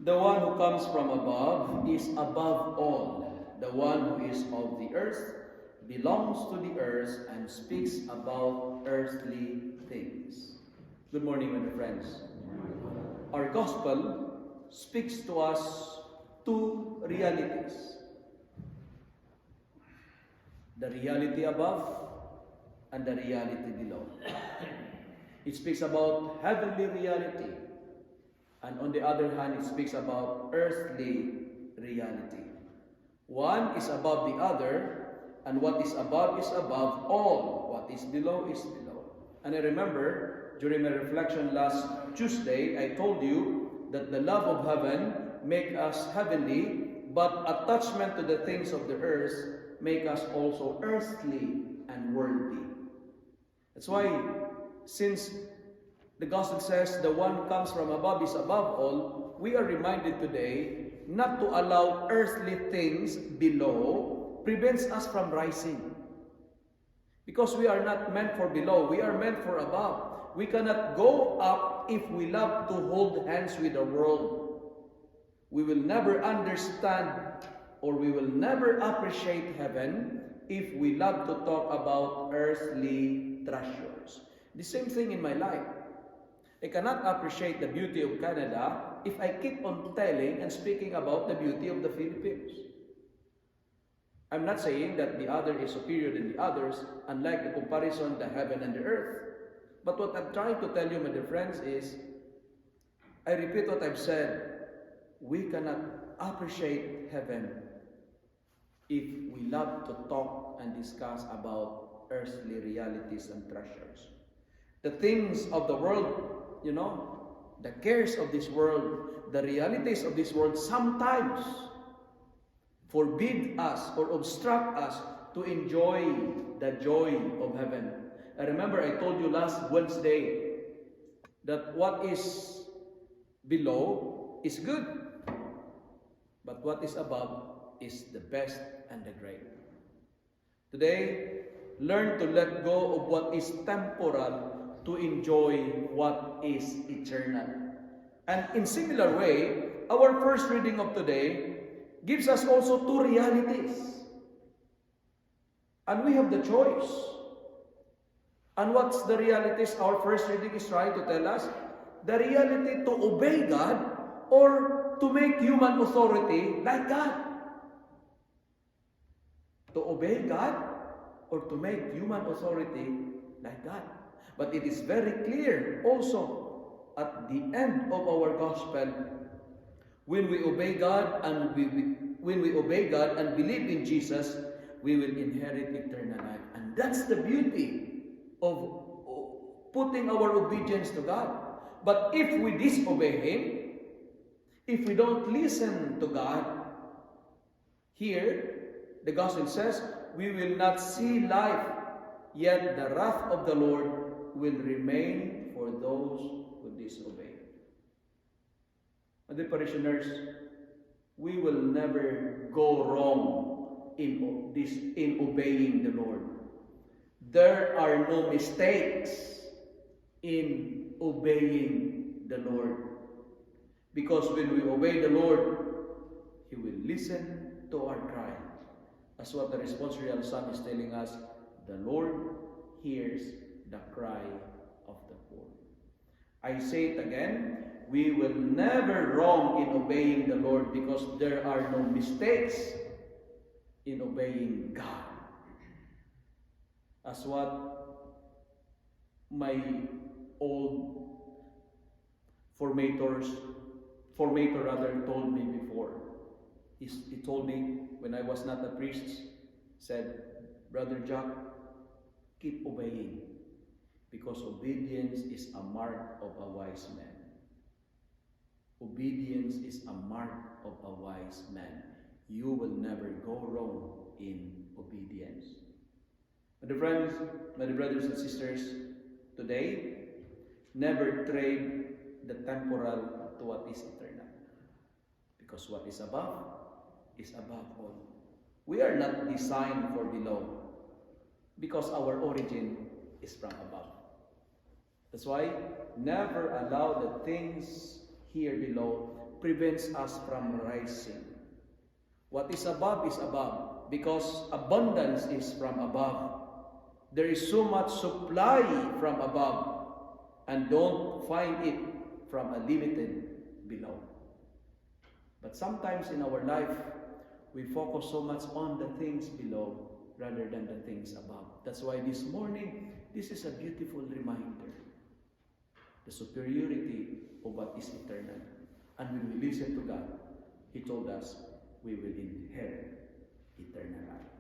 The one who comes from above is above all. The one who is of the earth belongs to the earth and speaks about earthly things. Good morning, my friends. Our gospel speaks to us two realities. The reality above and the reality below. It speaks about heavenly reality. And on the other hand, it speaks about earthly reality. One is above the other, and what is above all. What is below is below. And I remember, during my reflection last Tuesday, I told you that the love of heaven make us heavenly, but attachment to the things of the earth make us also earthly and worldly. That's why, since the gospel says the one who comes from above is above all, we are reminded today not to allow earthly things below prevents us from rising. Because we are not meant for below, we are meant for above. We cannot go up if we love to hold hands with the world. We will never understand or we will never appreciate heaven if we love to talk about earthly treasures. The same thing in my life. I cannot appreciate the beauty of Canada if I keep on telling and speaking about the beauty of the Philippines. I'm not saying that the other is superior than the others, unlike the comparison, the heaven and the earth. But what I'm trying to tell you, my dear friends, is, I repeat what I've said, we cannot appreciate heaven if we love to talk and discuss about earthly realities and treasures. The things of the world, the cares of this world, the realities of this world sometimes forbid us or obstruct us to enjoy the joy of heaven. I remember I told you last Wednesday that what is below is good, but what is above is the best and the great. Today, learn to let go of what is temporal to enjoy what is eternal. And in similar way, our first reading of today gives us also two realities. And we have the choice. And what's the realities our first reading is trying to tell us? The reality to obey God or to make human authority like God. To obey God or to make human authority like God. But it is very clear also at the end of our gospel, when we obey God and believe in Jesus, we will inherit eternal life. And that's the beauty of putting our obedience to God. But if we disobey Him, if we don't listen to God, here the gospel says, we will not see life, yet the wrath of the Lord will remain for those who disobey. And the parishioners, we will never go wrong in obeying the Lord. There are no mistakes in obeying the Lord. Because when we obey the Lord, He will listen to our cry. That's what the responsorial psalm is telling us. The Lord hears the cry of the poor. I say it again, we will never wrong in obeying the Lord because there are no mistakes in obeying God. As what my old formator told me before. He told me when I was not a priest, said, Brother Jack, keep obeying. Because obedience is a mark of a wise man. Obedience is a mark of a wise man. You will never go wrong in obedience. My dear friends, my dear brothers and sisters, today, never trade the temporal to what is eternal. Because what is above all. We are not designed for below. Because our origin is from above. That's why never allow the things here below prevents us from rising. What is above because abundance is from above. There is so much supply from above, and don't find it from a limited below. But sometimes in our life, we focus so much on the things below rather than the things above. That's why this morning, this is a beautiful reminder. The superiority of what is eternal. And when we listen to God, He told us we will inherit eternal life.